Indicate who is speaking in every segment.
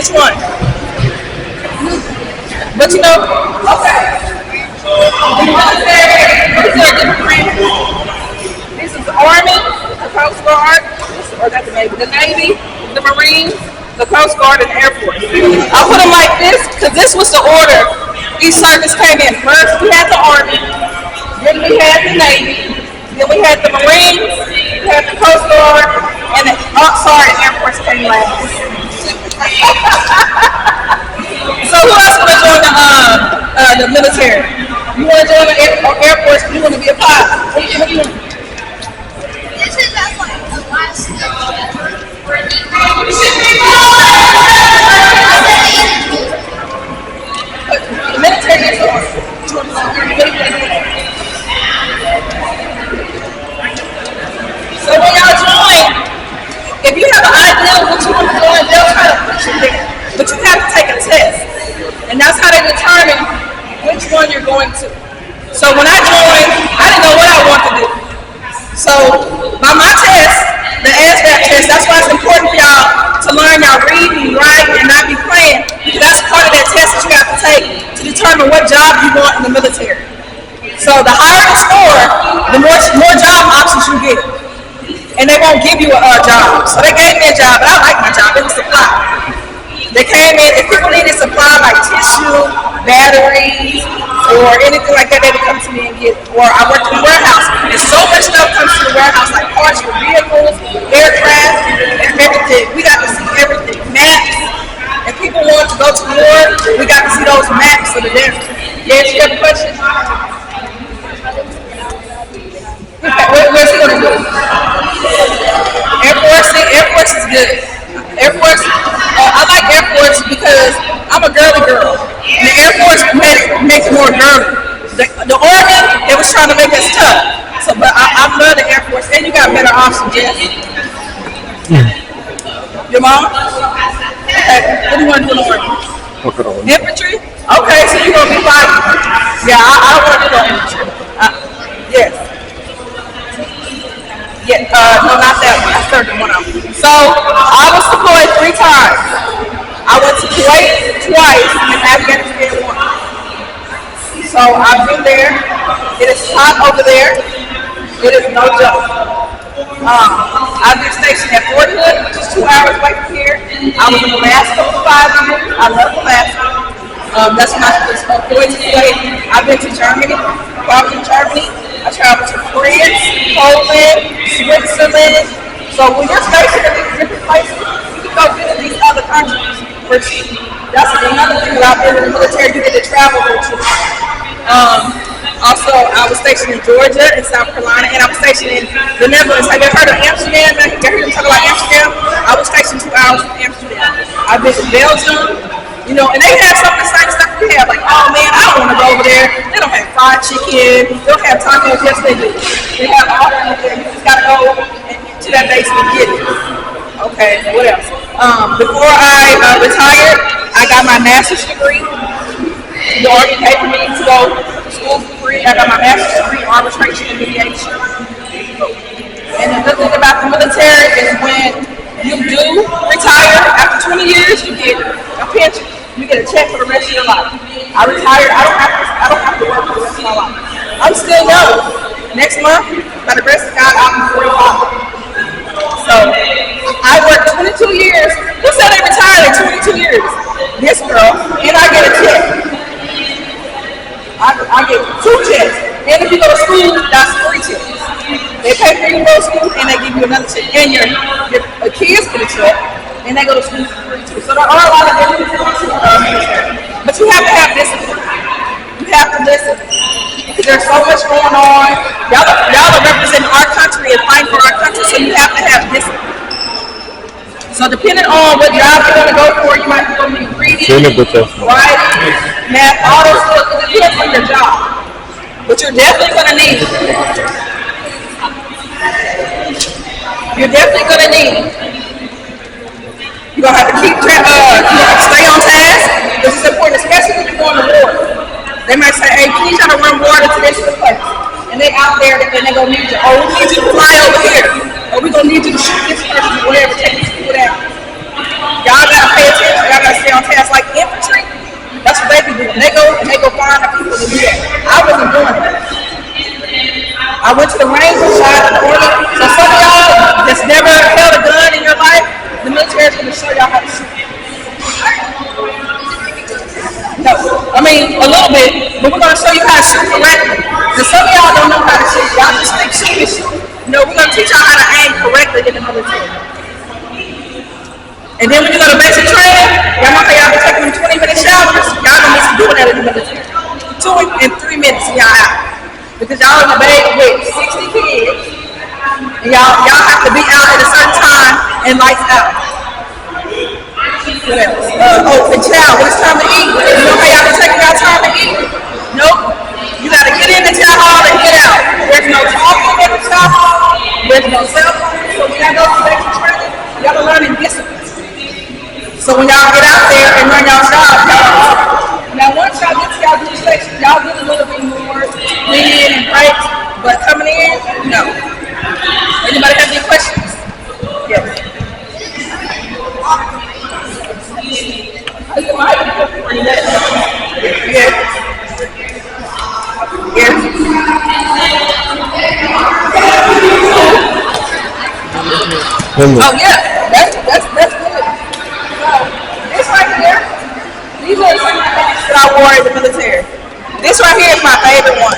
Speaker 1: Which one? But you know, okay. This is the Army, the Coast Guard, or that's the Navy, the Marines, the Coast Guard, and the Air Force. I put them like this because this was the order each service came in. First we had the Army, then we had the Navy, then we had the Marines, we had the Coast Guard, and the Air Force came last. So who else want to join the military? You want to join the Air Force? You want to be a pilot? What do you want?
Speaker 2: This is like the last step.
Speaker 1: The military is awesome. So when y'all join, if you have an idea of what you want to join, they'll try to put you there. But you have to take a test. And that's how they determine which one you're going to. So when I joined, I didn't know what I wanted to do. So by my test, the ASVAB test, that's why it's important for y'all to learn y'all read and write and not be playing. Because that's part of that test that you have to take to determine what job you want in the military. So the higher the score, the more job options you get. And they won't give you a job. So they gave me a job, but I like my job. It was supply. They came in, if people needed supply like tissue, batteries, or anything like that, they would come to me and get, or I worked in the warehouse. And so much stuff comes to the warehouse, like parts for vehicles, aircraft, and everything. We got to see everything. Maps. If people want to go to war, we got to see those maps of the desert. Yes, you have a question? Where's he going to do? Air Force is good. Air Force, I like Air Force because I'm a girly girl. And the Air Force makes it more girly. The Army, it was trying to make us tough. So, but I love the Air Force, and you got better options, yes. Your mom? Okay. What do you want to do in the Army? Infantry? Okay, so you're going to be fighting. Yeah, I don't want to do no infantry. Yes. Yeah, no, not that one. I started one of them. So I was deployed 3 times. I went to Kuwait twice and Afghanistan once. So I've been there. It is hot over there. It is no joke. I've been stationed at Fort Hood, which is 2 hours away from here. I was in Alaska for 5 years. I love Alaska. That's when I was deployed to Kuwait. I've been to Germany. I was in Germany. I traveled to France, Poland, Switzerland. So when you're stationed in these different places, you can go visit these other countries for cheap. That's another thing about being in the military, you get to travel for cheap. Also, I was stationed in Georgia and South Carolina, and I was stationed in the Netherlands. Have you heard of Amsterdam? Have you heard them talk about Amsterdam? I was stationed 2 hours from Amsterdam. I've been to Belgium. You know, and they have some of the same stuff we have. Like, oh man, I don't want to go over there. They don't have fried chicken. They don't have tacos. Yes, they do. They have all that over there. You just gotta go to that base and get it. Okay, what else? Before I retired, I got my master's degree. The Army paid for me to go to school for free. I got my master's degree in arbitration and mediation. And the good thing about the military is when you do retire, after 20 years, you get a pension. You get a check for the rest of your life. I retired. I don't have to work for the rest of my life. I'm still young. Next month, by the grace of God, I'll be 45. So I worked 22 years. Who said they retired at 22 years? This girl. And I get a check. I get 2 checks. And if you go to school, that's 3 checks. They pay for you to go to school and they give you another check. And your kids get a check. And they go to school for free too. So there are a lot of different things. But you have to have discipline. You have to listen. Because there's so much going on. Y'all are representing our country and fighting for our country, so you have to have discipline. So depending on what job you're going to go for, you might be going to be reading, writing, math, all those skills. It depends on your job. But you're definitely going to need it. You're definitely going to need it. You're going to have to keep track, stay on task. This is important, especially when you're going to war. They might say, hey, please try to run water to this place. And they out there and they're going to need you. Oh, we need you to fly over here. Or we're going to need you to shoot this person or whatever, take these people down. Y'all got to pay attention. Y'all got to on task like infantry. That's what they be doing. They go find the people to do that. I wasn't doing that. I went to the range and shot at the order. So some of y'all that's never held a gun in your life, the military is going to show y'all how to shoot. No, I mean a little bit, but we're going to show you how to shoot correctly. Because some of y'all don't know how to shoot. Y'all just think shoot is shoot. No, we're going to teach y'all how to aim correctly in the military. And then when you go to basic training, y'all know how y'all be taking them 20-minute showers. Y'all gonna miss doing that in the military. 2 and 3 minutes and y'all out. Because y'all in the bed with 60 kids. And y'all have to be out at a certain time and lights out. What else? And chow, when it's time to eat. You know how y'all be taking y'all time to eat? Nope. You gotta get in the chow hall and get out. There's no talking in the chow hall. There's no cell phone. So when y'all go to basic training, y'all are learning discipline. So when y'all get out there and run y'all jobs, now once y'all get to y'all duty station, y'all get a little bit more lean and breaks, but coming in, no. Anybody have any questions? Yes. Yes. Yes. Oh yeah, that's good. This right here, these are some hats that I wore in the military. This right here is my favorite one.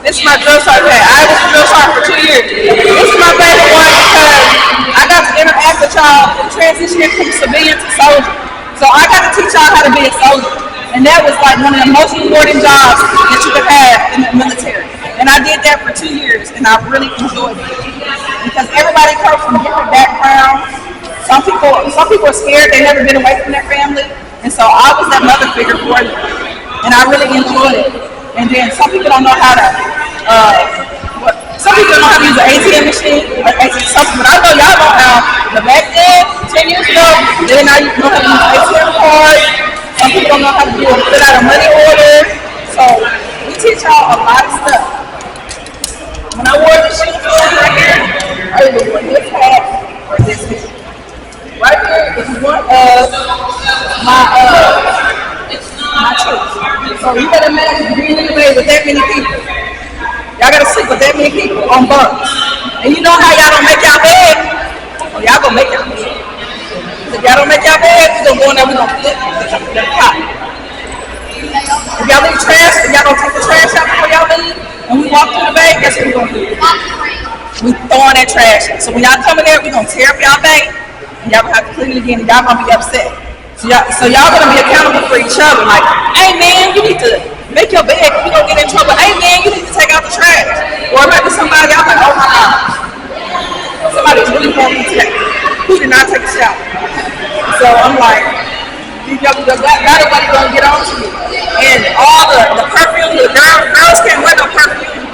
Speaker 1: This is my drill sergeant hat. I was a drill sergeant for 2 years. This is my favorite one because I got to interact with y'all and transition from civilian to soldier. So I got to teach y'all how to be a soldier. And that was like one of the most rewarding jobs that you could have in the military. And I did that for 2 years and I really enjoyed it. Because everybody comes from different backgrounds. Some people are scared, they've never been away from their family. And so I was that mother figure for them. And I really enjoyed it. And then some people don't know how to, some people don't know how to use an ATM machine, but I know y'all know how. But back then, 10 years ago, they didn't know how to use an ATM card. Some people don't know how to fill out a money order. So we teach y'all a lot of stuff. When I wore this uniform right here, I either wore this hat or this hat. Right here is one of my troops. So you gotta imagine being in the bed with that many people. Y'all gotta sleep with that many people on bunks. And you know how y'all don't make y'all bed? Well, y'all gonna make y'all bed. If y'all don't make y'all bed, we gonna go in there, we gonna flip the pot. If y'all leave trash, if y'all don't take the trash out before y'all leave, and we walk through the bag, guess what we gonna do? We throwing that trash out. So when y'all come in there, we gonna tear up y'all bag, and y'all gonna have to clean it again, and y'all gonna be upset. So y'all gonna be accountable for each other. Like, hey man, you need to make your bed. You gonna get in trouble. Hey man, you need to take out the trash. Or maybe somebody y'all like, oh my God, somebody's really wrong today. Who did not take a shower? So I'm like, not everybody gonna get on to you. And all the perfume, the girls can't wear no perfume.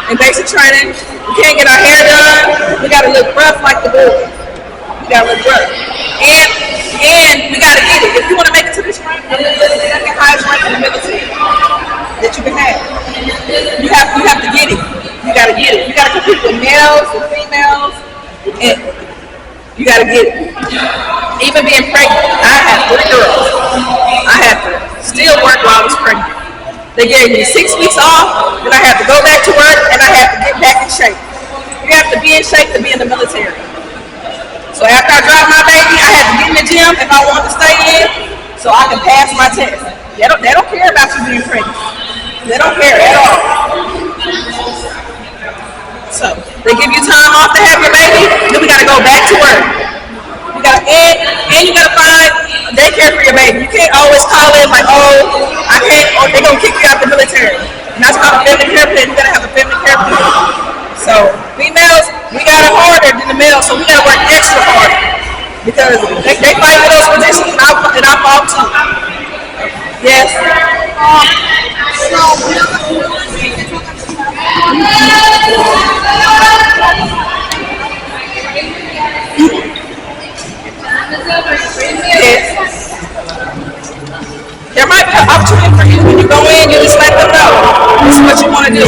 Speaker 1: In basic training, we can't get our hair done. We gotta look rough like the boys. We gotta look rough. And we gotta get it. If you wanna make it to this rank, this is the second highest rank in the military that you can have. You have to get it. You gotta get it. You gotta compete with males and females, and you gotta get it. Even being pregnant, I had 3 girls. I had to still work while I was pregnant. They gave me 6 weeks off, then I had to go back to work, and I had to get back in shape. You have to be in shape to be in the military. So after I dropped my baby, I had to get in the gym if I wanted to stay in, so I can pass my test. They don't care about you being pregnant. They don't care at all. So they give you time off to have your baby, then we gotta go back to work. You gotta and you gotta find a daycare for your baby. You can't always call in like, oh, I can't, or they're gonna kick you out the military. And that's called a family care plan. You gotta have a family care plan. So females, we got it harder than the males, so we gotta work extra hard because they fight for those positions, and I fall too. Yes. Yes. There might be an opportunity for you when you go in. You just let them know this is what you want to do.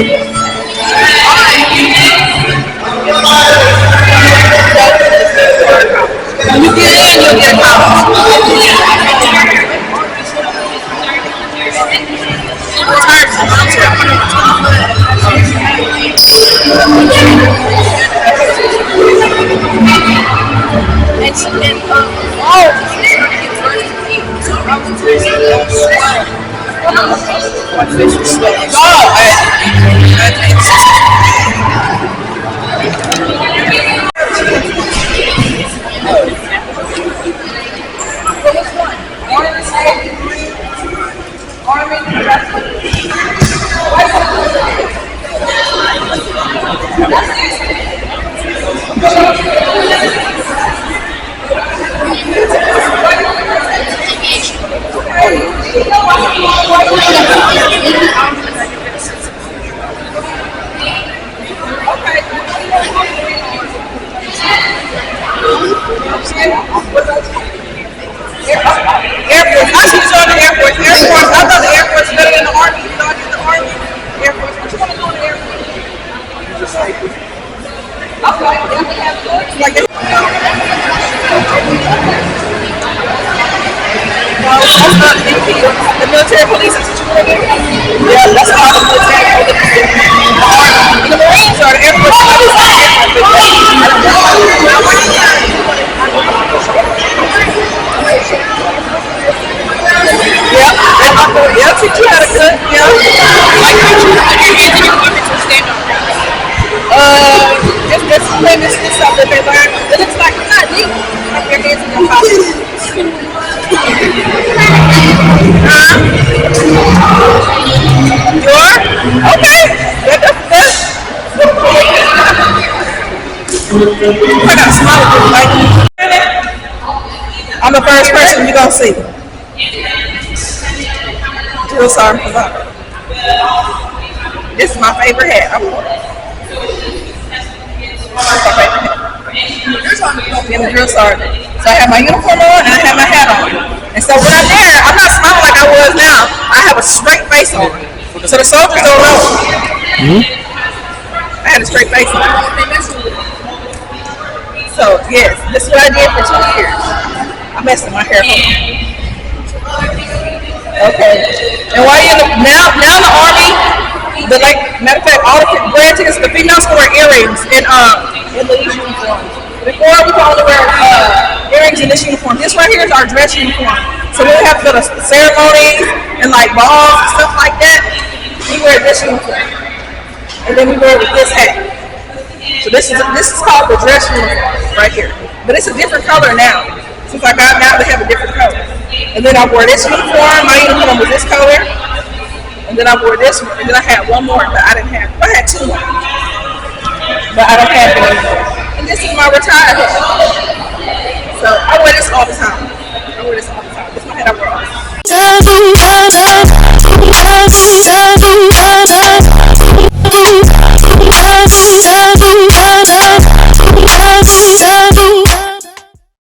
Speaker 1: When you get in, you'll get a college. Air Force. I should join the Air Force. Air Force. I thought the Air Force was better than the Army. You know, I did the Army. Air Force. What you want to do in the Air Force? Okay. Like this. The military police. That's what you want to do? Yeah, that's all the military police. The Marines or the Air Force. I don't yeah, teach you how to cook. Yeah. It's famous stuff that they learn. It looks like it's not deep. Have your hands in your pocket. Your? Okay. That's I got a smile like I'm the first person you're gonna see. Drill sergeant. This is my favorite hat. I'm a drill sergeant. So I have my uniform on and I have my hat on. And so when I'm there, I'm not smiling like I was now. I have a straight face on. So the soldiers don't know. I had a straight face on. So yes, this is what I did for 2 years. I messed with my hair. Okay. And while you're now in the Army, matter of fact, all the grad tickets, the females can wear earrings in these uniforms. Before we could only wear earrings in this uniform. This right here is our dress uniform. So we have to go to ceremonies and like balls and stuff like that. We wear this uniform, and then we wear it with this hat. So this is called the dress uniform right here. But it's a different color now. Since I got now, they have a different color. And then I wore this uniform. My uniform was this color. And then I wore this one. And then I had one more, but I didn't have. I had two more, but I don't have it anymore. And this is my retired hat. So I wear this all the time. This is my hat I wear all the time.